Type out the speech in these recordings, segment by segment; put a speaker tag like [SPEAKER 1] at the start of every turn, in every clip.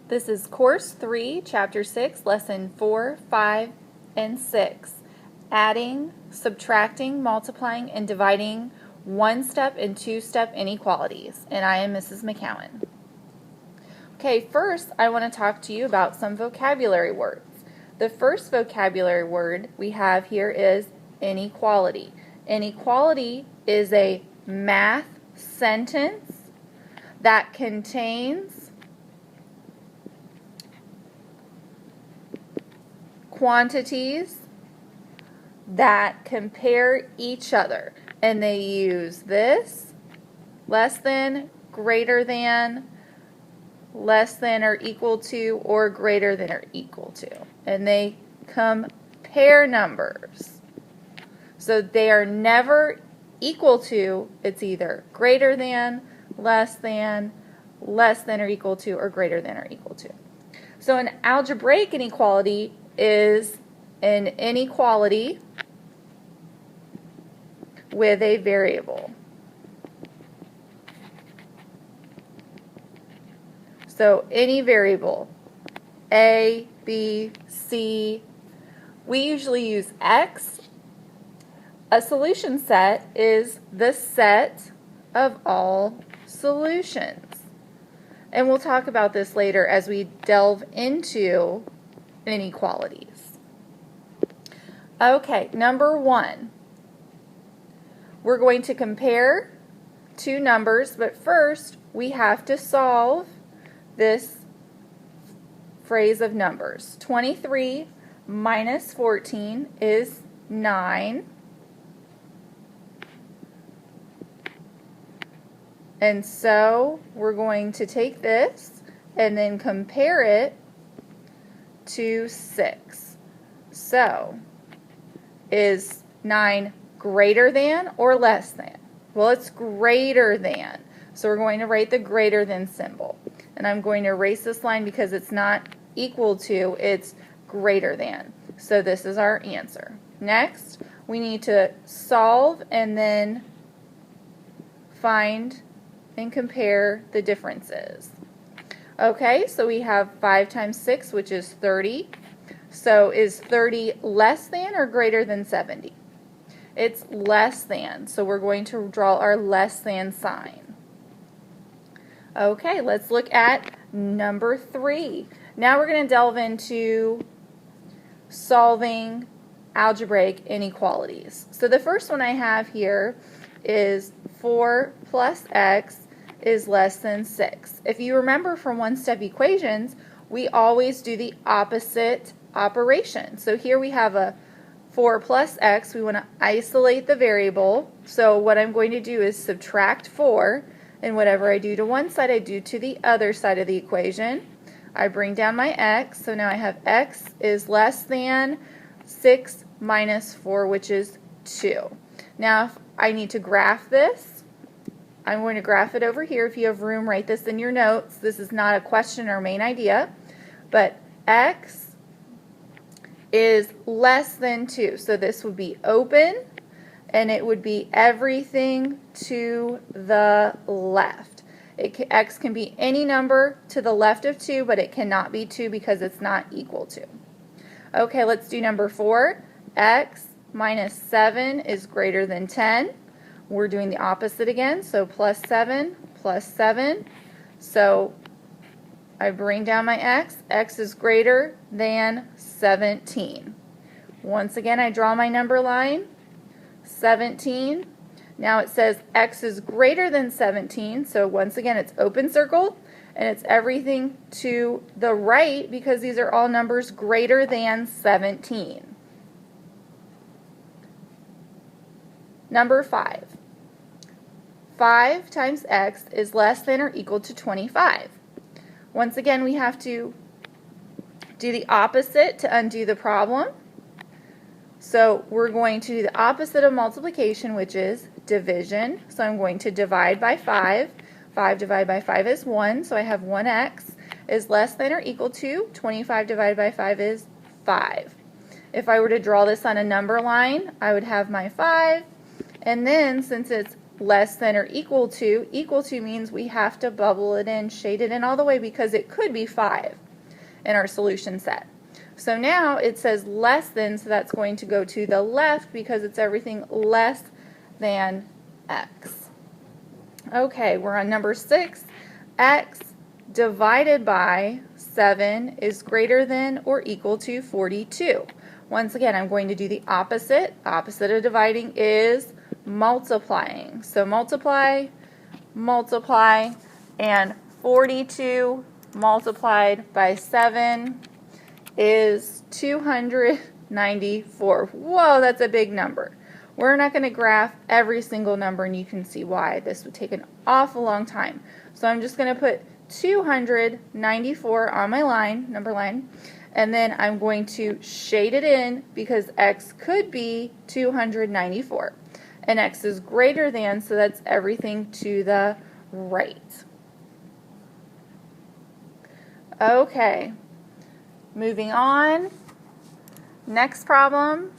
[SPEAKER 1] This is Course 3, Chapter 6, Lesson 4, 5, and 6. Adding, subtracting, multiplying, and dividing one-step and two-step inequalities. And I am Mrs. McCowan. Okay, first I want to talk to you about some vocabulary words. The first vocabulary word we have here is inequality. Inequality is a math sentence that contains quantities that compare each other, and they use this, less than, greater than, less than or equal to, or greater than or equal to, and they compare numbers. So they are never equal to, it's either greater than or equal to, or greater than or equal to. So an algebraic inequality is an inequality with a variable. So any variable, A, B, C, we usually use X. A solution set is the set of all solutions. And we'll talk about this later as we delve into inequalities. Okay, number 1. We're going to compare two numbers, but first we have to solve this phrase of numbers. 23 minus 14 is 9. And so we're going to take this and then compare it to 6. So, is 9 greater than or less than? Well, it's greater than. So we're going to write the greater than symbol. And I'm going to erase this line because it's not equal to, it's greater than. So this is our answer. Next, we need to solve and then find and compare the differences. Okay, so we have 5 times 6, which is 30. So is 30 less than or greater than 70? It's less than, so we're going to draw our less than sign. Okay, let's look at number 3. Now we're going to delve into solving algebraic inequalities. So the first one I have here is 4 plus x is less than 6. If you remember from one-step equations, we always do the opposite operation. So here we have a 4 plus x. We want to isolate the variable. So what I'm going to do is subtract 4, and whatever I do to one side, I do to the other side of the equation. I bring down my x, so now I have x is less than 6 minus 4, which is 2. Now if I need to graph this, I'm going to graph it over here. If you have room, write this in your notes. This is not a question or main idea, but x is less than 2. So this would be open, and it would be everything to the left. X can be any number to the left of 2, but it cannot be 2 because it's not equal to. Okay, let's do number 4. X minus 7 is greater than 10. We're doing the opposite again, so plus 7. So I bring down my x. X is greater than 17. Once again, I draw my number line, 17. Now it says x is greater than 17, so once again it's open circle, and it's everything to the right because these are all numbers greater than 17. Number 5. 5 times x is less than or equal to 25. Once again, we have to do the opposite to undo the problem. So we're going to do the opposite of multiplication, which is division. So I'm going to divide by 5. 5 divided by 5 is 1, so I have 1x is less than or equal to 25 divided by 5 is 5. If I were to draw this on a number line, I would have my 5, and then since it's less than or equal to means we have to bubble it in, shade it in all the way because it could be 5 in our solution set. So now it says less than, so that's going to go to the left because it's everything less than x. Okay, we're on number 6. X divided by 7 is greater than or equal to 42. Once again, I'm going to do the opposite. Opposite of dividing is multiplying. So multiply, multiply, and 42 multiplied by 7 is 294. Whoa, that's a big number. We're not going to graph every single number, and you can see why. This would take an awful long time. So I'm just going to put 294 on my line, number line, and then I'm going to shade it in because x could be 294. And x is greater than, so that's everything to the right. Okay, moving on. Next problem.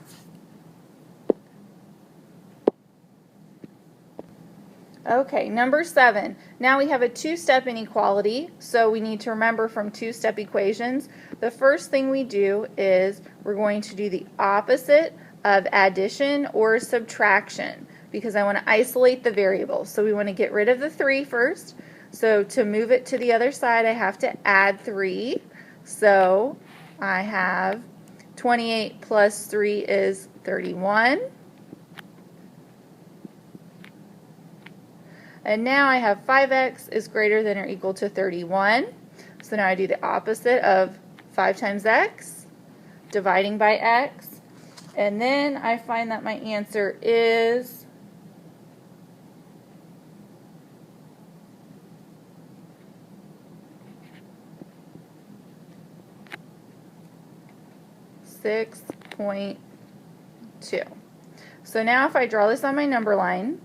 [SPEAKER 1] Okay, number 7. Now we have a two-step inequality, so we need to remember from two-step equations. The first thing we do is we're going to do the opposite of addition or subtraction because I want to isolate the variables. So we want to get rid of the 3 first. So to move it to the other side, I have to add 3. So I have 28 plus 3 is 31. And now I have 5x is greater than or equal to 31. So now I do the opposite of 5 times x, dividing by x. And then I find that my answer is 6.2. So now if I draw this on my number line,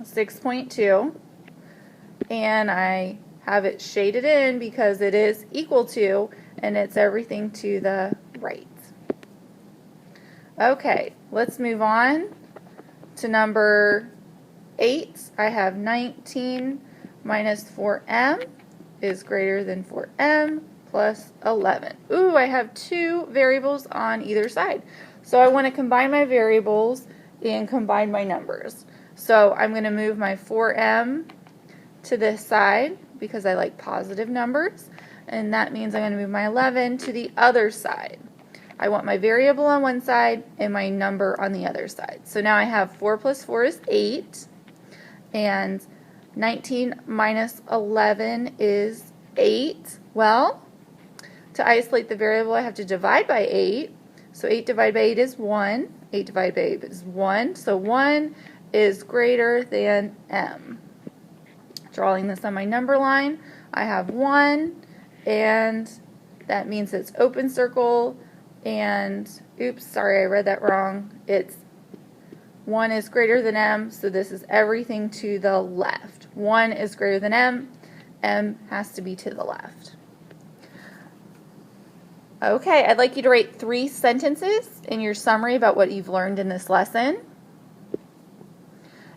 [SPEAKER 1] 6.2, and I have it shaded in because it is equal to, and it's everything to the right. Okay, let's move on to number 8. I have 19 minus 4m is greater than 4m plus 11. Ooh, I have 2 variables on either side. So I want to combine my variables and combine my numbers. So I'm going to move my 4m to this side because I like positive numbers, and that means I'm going to move my 11 to the other side. I want my variable on one side and my number on the other side. So now I have 4 plus 4 is 8, and 19 minus 11 is 8. Well, to isolate the variable, I have to divide by 8. So 8 divided by 8 is 1. 8 divided by 8 is 1. So 1 is greater than m. Drawing this on my number line, I have 1, and that means it's open circle, and oops, sorry, I read that wrong. It's 1 is greater than m, so this is everything to the left. 1 is greater than m has to be to the left. Okay, I'd like you to write 3 sentences in your summary about what you've learned in this lesson.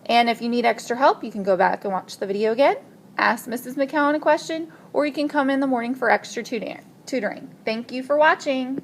[SPEAKER 1] And if you need extra help, you can go back and watch the video again, ask Mrs. McCowan a question, or you can come in the morning for extra tutoring. Thank you for watching.